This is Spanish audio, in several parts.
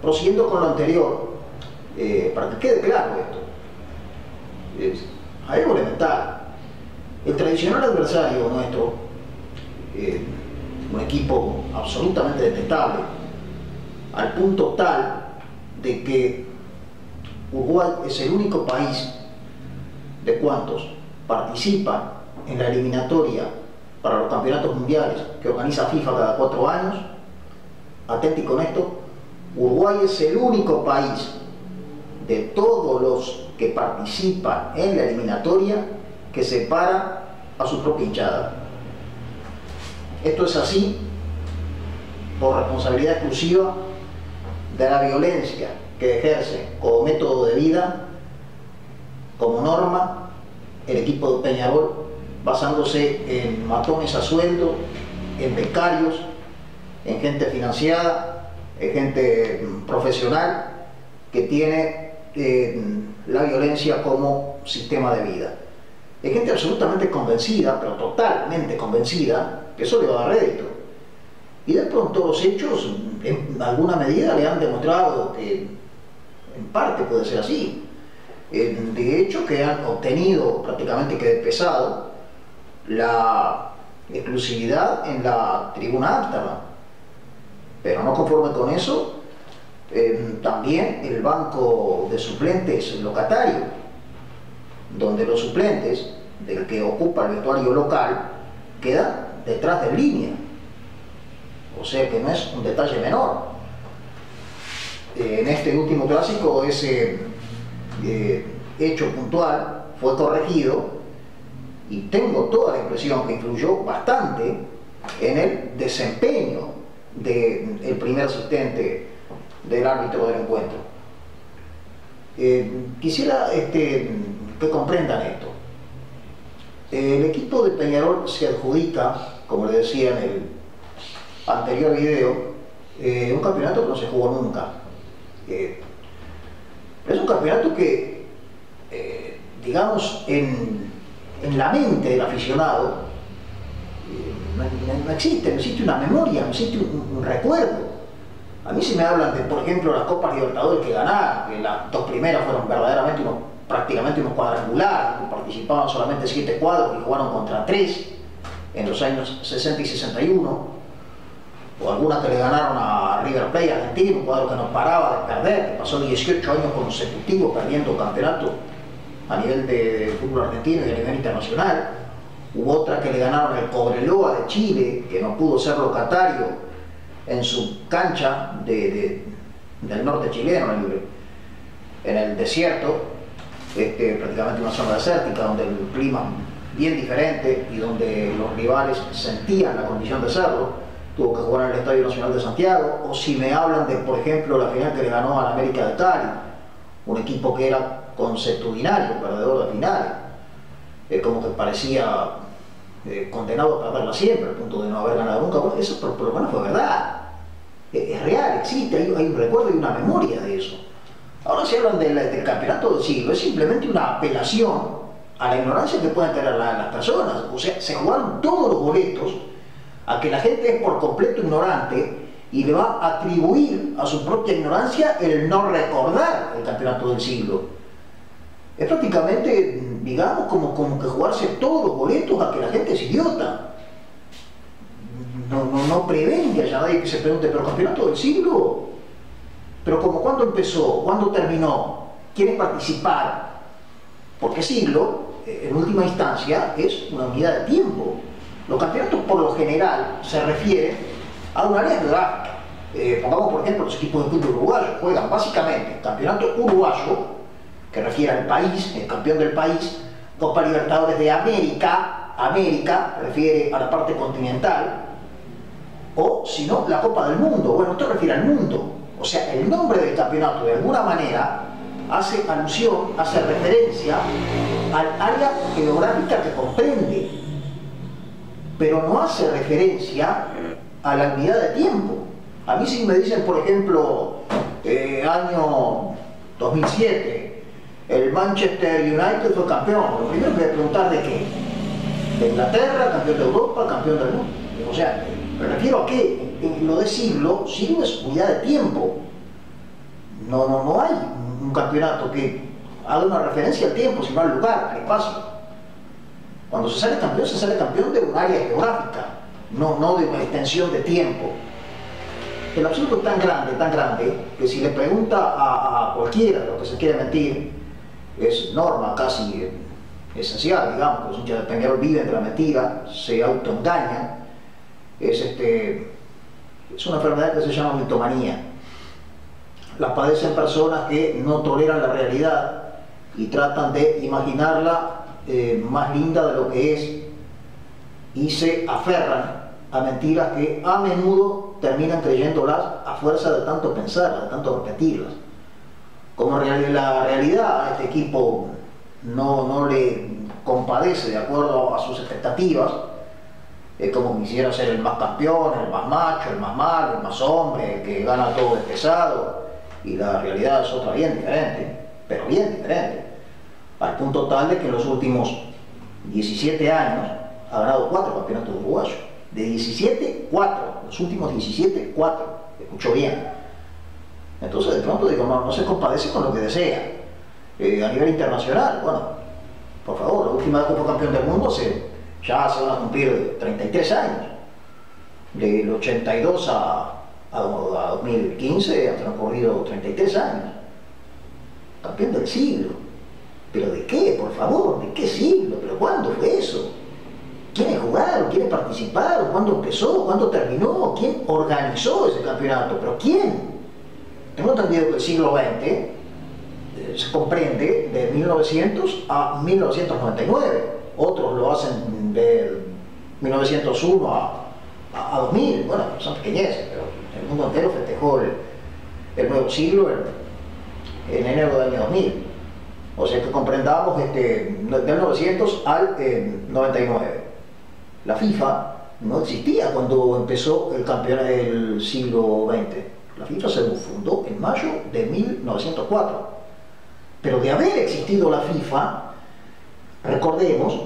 prosiguiendo con lo anterior, para que quede claro esto, hay algo elemental. El tradicional adversario nuestro, un equipo absolutamente detestable, al punto tal de que Uruguay es el único país de cuantos participan en la eliminatoria para los campeonatos mundiales que organiza FIFA cada 4 años. Atenti con esto, Uruguay es el único país de todos los que participan en la eliminatoria que separa a su propia hinchada. Esto es así por responsabilidad exclusiva de la violencia que ejerce como método de vida, como norma, el equipo de Peñarol, basándose en matones a sueldo, en becarios, en gente financiada, en gente profesional que tiene la violencia como sistema de vida. Es gente absolutamente convencida, pero totalmente convencida, que eso le va a dar rédito. Y de pronto los hechos, en alguna medida, le han demostrado que en parte puede ser así. De hecho, que han obtenido prácticamente que de pesado la exclusividad en la tribuna Ámsterdam. Pero no conforme con eso, también el banco de suplentes locatario, donde los suplentes del que ocupa el vestuario local quedan detrás de línea. O sea que no es un detalle menor. En este último clásico ese hecho puntual fue corregido y tengo toda la impresión que influyó bastante en el desempeño del primer asistente del árbitro del encuentro. Quisiera que comprendan esto. El equipo de Peñarol se adjudica, como le decía en el anterior video, un campeonato que no se jugó nunca. Es un campeonato que, digamos, en la mente del aficionado no existe una memoria, no existe un recuerdo. A mí si me hablan de, por ejemplo, las Copas Libertadores que ganaron, que las 2 primeras fueron verdaderamente prácticamente unos cuadrangulares, que participaban solamente 7 cuadros y jugaron contra 3 en los años 60 y 61, o algunas que le ganaron a River Plate argentino, un cuadro que no paraba de perder, que pasó 18 años consecutivos perdiendo campeonato a nivel de fútbol argentino y a nivel internacional. Hubo otra que le ganaron al Cobreloa de Chile, que no pudo ser locatario en su cancha del norte chileno, en el desierto, prácticamente una zona desértica, donde el clima bien diferente y donde los rivales sentían la condición de serlo. Tuvo que jugar en el Estadio Nacional de Santiago. O si me hablan de, por ejemplo, la final que le ganó al América de Cali, un equipo que era consuetudinario, perdedor de finales, como que parecía condenado a perderla siempre, al punto de no haber ganado nunca. Bueno, eso por lo menos fue verdad, es real, existe, hay un recuerdo y una memoria de eso. Ahora se hablan del campeonato del siglo, es simplemente una apelación a la ignorancia que pueden tener las personas. O sea, se jugaron todos los boletos a que la gente es por completo ignorante y le va a atribuir a su propia ignorancia el no recordar el campeonato del siglo. Es prácticamente, digamos, como que jugarse todos los boletos a que la gente es idiota. No prevén que haya nadie que se pregunte, pero el campeonato del siglo, pero como cuándo empezó, cuándo terminó, quiénes participaron, porque siglo, en última instancia, es una unidad de tiempo. Los campeonatos por lo general se refieren a una área geográfica. Pongamos por ejemplo los equipos de fútbol uruguayo juegan básicamente el campeonato uruguayo, que refiere al país, el campeón del país. Copa Libertadores de América refiere a la parte continental, o si no, la Copa del Mundo. Bueno, esto refiere al mundo. O sea, el nombre del campeonato de alguna manera hace alusión, hace referencia al área geográfica que comprende, pero no hace referencia a la unidad de tiempo. A mí si me dicen, por ejemplo, año 2007, el Manchester United fue campeón, lo primero que voy a preguntar de qué. De Inglaterra, campeón de Europa, campeón del mundo. O sea, me refiero a que en lo de siglo es unidad de tiempo. no hay un campeonato que haga una referencia al tiempo, sino al lugar, al espacio. Cuando se sale campeón de un área geográfica, no de una extensión de tiempo. El absurdo es tan grande, que si le pregunta a cualquiera lo que se quiere mentir, es norma casi esencial, digamos, que los hinchas de Peñarol viven de la mentira, se autoengañan. Es una enfermedad que se llama mitomanía. La padecen personas que no toleran la realidad y tratan de imaginarla más linda de lo que es, y se aferran a mentiras que a menudo terminan creyéndolas a fuerza de tanto pensarlas, de tanto repetirlas. Como la realidad a este equipo no le compadece de acuerdo a sus expectativas, es como quisiera ser el más campeón, el más macho, el más malo, el más hombre, el que gana todo de pesado, y la realidad es otra bien diferente, pero bien diferente, al punto tal de que en los últimos 17 años ha ganado 4 campeonatos uruguayos. De 17, 4. Los últimos 17, 4. Escuchó bien. Entonces, de pronto digo, no se compadece con lo que desea. A nivel internacional, bueno, por favor, la última vez que fue campeón del mundo ya se van a cumplir 33 años. Del 82 a 2015 han transcurrido 33 años. Campeón del siglo. ¿Pero de qué, por favor? ¿De qué siglo? ¿Pero cuándo fue eso? ¿Quiénes jugaron? ¿Quiénes participaron? ¿Cuándo empezó? ¿Cuándo terminó? ¿Quién organizó ese campeonato? ¿Pero quién? Tengo entendido que el siglo XX se comprende de 1900 a 1999. Otros lo hacen de 1901 a 2000. Bueno, son pequeñeces, pero el mundo entero festejó el nuevo siglo en enero del año 2000. O sea que comprendamos del 900 al 99. La FIFA no existía cuando empezó el campeonato del siglo XX. La FIFA se fundó en mayo de 1904. Pero de haber existido la FIFA, recordemos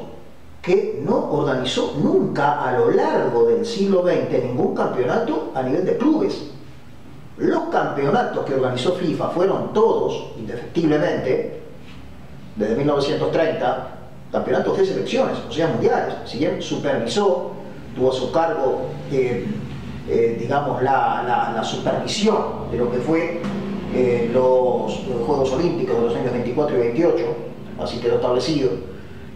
que no organizó nunca a lo largo del siglo XX ningún campeonato a nivel de clubes. Los campeonatos que organizó FIFA fueron todos, indefectiblemente, desde 1930, campeonatos de selecciones, o sea, mundiales. Si bien supervisó, tuvo a su cargo, digamos, la supervisión de lo que fue los Juegos Olímpicos de los años 24 y 28, así quedó establecido,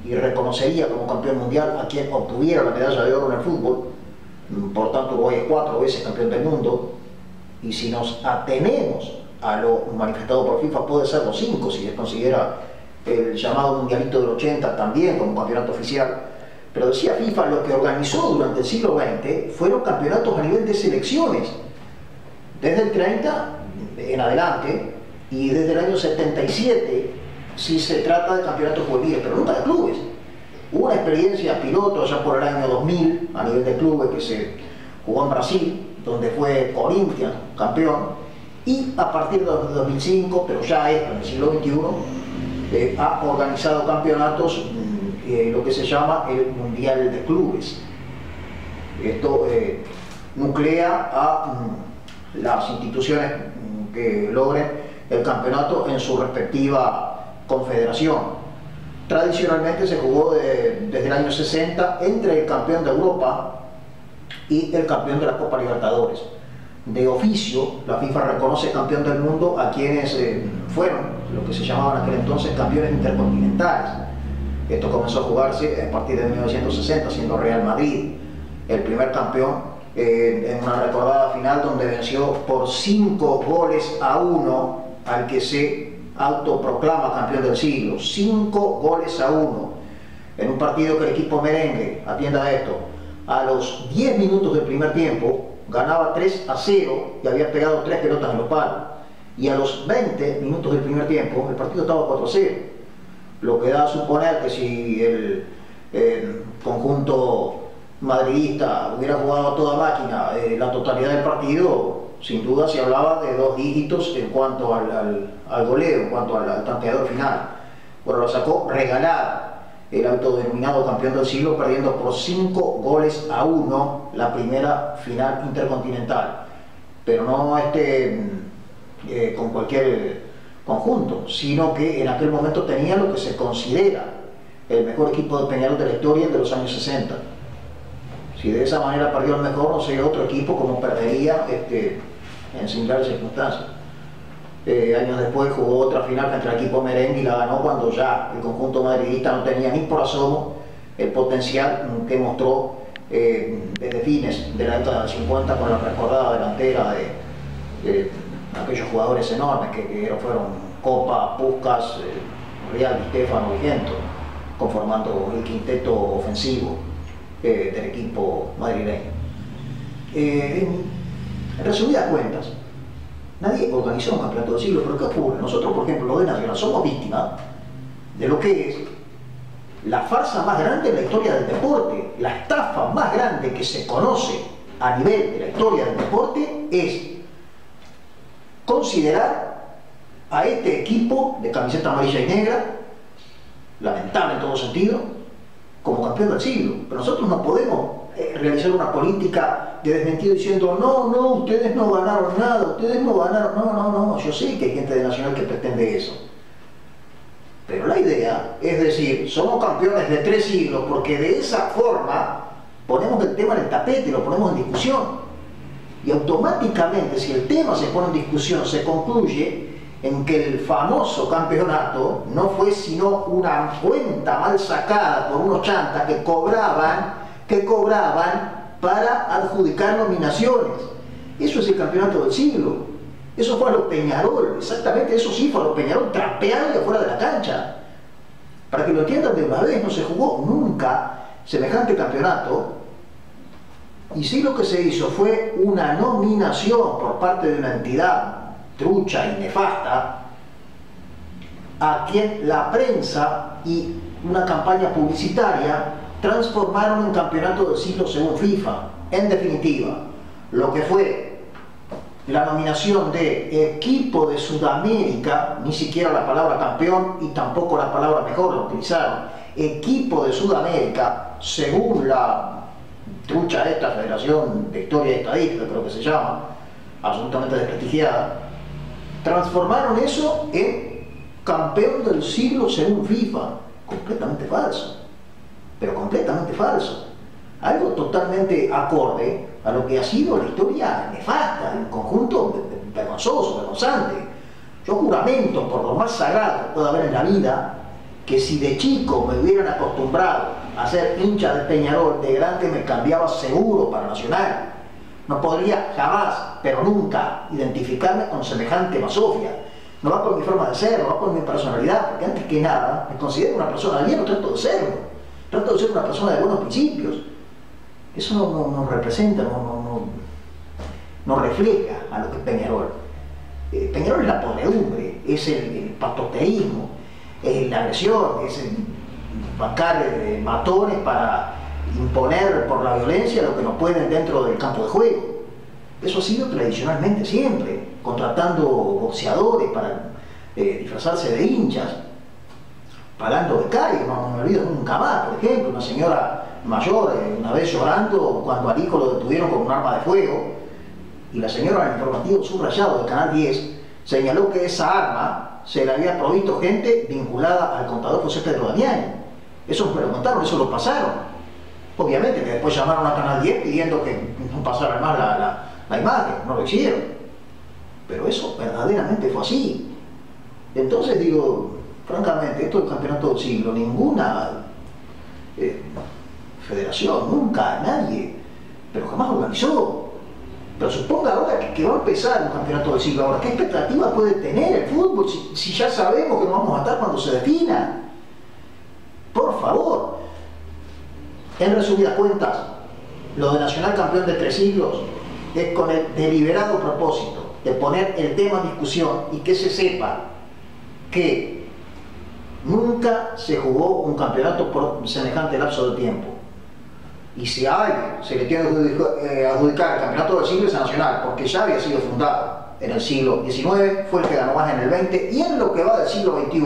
y reconocería como campeón mundial a quien obtuviera la medalla de oro en el fútbol. Por tanto, Uruguay es 4 veces campeón del mundo, y si nos atenemos a lo manifestado por FIFA, puede ser los 5 si se considera el llamado Mundialito del 80 también como campeonato oficial. Pero decía FIFA, lo que organizó durante el siglo XX fueron campeonatos a nivel de selecciones, desde el 30 en adelante, y desde el año 77 si se trata de campeonatos juveniles, pero nunca de clubes. Hubo una experiencia piloto allá por el año 2000 a nivel de clubes que se jugó en Brasil, donde fue Corinthians campeón, y a partir de 2005, pero ya esto en el siglo XXI, ha organizado campeonatos, lo que se llama el Mundial de Clubes. Esto nuclea a las instituciones que logren el campeonato en su respectiva confederación. Tradicionalmente se jugó desde el año 60 entre el campeón de Europa y el campeón de la Copa Libertadores. De oficio, la FIFA reconoce campeón del mundo a quienes fueron lo que se llamaban en aquel entonces campeones intercontinentales. Esto comenzó a jugarse a partir de 1960, siendo Real Madrid el primer campeón en una recordada final donde venció por 5-1 al que se autoproclama campeón del siglo. 5-1 en un partido que el equipo merengue, atienda a esto, a los 10 minutos del primer tiempo ganaba 3-0 y había pegado 3 pelotas en los palos, y a los 20 minutos del primer tiempo el partido estaba 4-0, lo que da a suponer que si el conjunto madridista hubiera jugado a toda máquina la totalidad del partido, sin duda se hablaba de 2 dígitos en cuanto al goleo, en cuanto al tanteador final. Bueno, lo sacó regalada el autodenominado campeón del siglo, perdiendo por 5-1 la primera final intercontinental. Pero con cualquier conjunto, sino que en aquel momento tenía lo que se considera el mejor equipo de Peñarol de la historia de los años 60. Si de esa manera perdió el mejor, no sé otro equipo como perdería en similares circunstancias. Años después jugó otra final contra el equipo merengue y la ganó cuando ya el conjunto madridista no tenía ni por asomo el potencial que mostró desde fines de la década del 50 con la recordada delantera de aquellos jugadores enormes que fueron Copa, Puskás, Real, Di Stéfano y Gento, conformando el quinteto ofensivo del equipo madrileño. En resumidas cuentas, nadie organizó un campeonato del siglo, pero ¿qué ocurre? Nosotros, por ejemplo, los de Nacional, somos víctimas de lo que es la farsa más grande de la historia del deporte. La estafa más grande que se conoce a nivel de la historia del deporte es considerar a este equipo de camiseta amarilla y negra, lamentable en todo sentido, como campeón del siglo. Pero nosotros no podemos realizar una política de desmentido diciendo no, ustedes no ganaron nada, ustedes no ganaron, no, yo sé que hay gente de Nacional que pretende eso. Pero la idea es decir, somos campeones de 3 siglos porque de esa forma ponemos el tema en el tapete, lo ponemos en discusión. Y automáticamente, si el tema se pone en discusión, se concluye en que el famoso campeonato no fue sino una cuenta mal sacada por unos chantas que cobraban para adjudicar nominaciones. Eso es el campeonato del siglo. Eso fue a los Peñarol, exactamente eso sí fue a los Peñarol, trapeando afuera de la cancha. Para que lo entiendan de una vez, no se jugó nunca semejante campeonato. Y sí, lo que se hizo fue una nominación por parte de una entidad trucha y nefasta a quien la prensa y una campaña publicitaria transformaron en campeonato del siglo según FIFA. En definitiva, lo que fue la nominación de equipo de Sudamérica, ni siquiera la palabra campeón y tampoco la palabra mejor la utilizaron, equipo de Sudamérica, según la trucha esta Federación de Historia y Estadística, creo que se llama, absolutamente desprestigiada, transformaron eso en campeón del siglo según FIFA. Completamente falso, pero completamente falso. Algo totalmente acorde a lo que ha sido la historia nefasta, el conjunto vergonzoso, vergonzante. Yo juramento por lo más sagrado que pueda haber en la vida, que si de chico me hubieran acostumbrado a ser hincha del Peñarol, de grande me cambiaba seguro para Nacional. No podría jamás, pero nunca, identificarme con semejante basofia. No va con mi forma de ser, no va con mi personalidad, porque antes que nada me considero una persona bien, no trato de serlo. Trato de ser una persona de buenos principios. Eso no representa, no refleja a lo que es Peñarol. Peñarol es la podredumbre, es el patoteísmo, es la agresión, es el bancar matones para imponer por la violencia lo que nos pueden dentro del campo de juego. Eso ha sido tradicionalmente siempre, contratando boxeadores para disfrazarse de hinchas, pagando becarios. No me olvido nunca más, por ejemplo, una señora mayor una vez llorando cuando al hijo lo detuvieron con un arma de fuego, y la señora en el informativo subrayado del Canal 10 señaló que esa arma se le había provisto gente vinculada al contador José Pedro Damiani. Eso me lo contaron, eso lo pasaron. Obviamente que después llamaron a Canal 10 pidiendo que no pasara más la imagen, no lo hicieron. Pero eso verdaderamente fue así. Entonces digo, francamente, esto es el campeonato del siglo, ninguna federación, nunca, nadie, pero jamás organizó. Pero suponga ahora que va a empezar un campeonato del siglo. Ahora, ¿qué expectativa puede tener el fútbol si ya sabemos que nos vamos a matar cuando se defina? Por favor. En resumidas cuentas, lo de Nacional campeón de 3 siglos es con el deliberado propósito de poner el tema en discusión y que se sepa que nunca se jugó un campeonato por semejante lapso de tiempo. Y si a alguien se le tiene que adjudicar el campeonato del siglo es a Nacional, porque ya había sido fundado en el siglo XIX, fue el que ganó más en el XX, y en lo que va del siglo XXI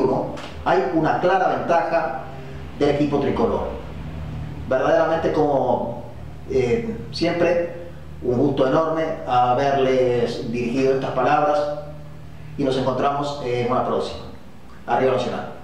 hay una clara ventaja del equipo tricolor. Verdaderamente, como siempre, un gusto enorme haberles dirigido estas palabras. y nos encontramos en una próxima. Arriba Nacional.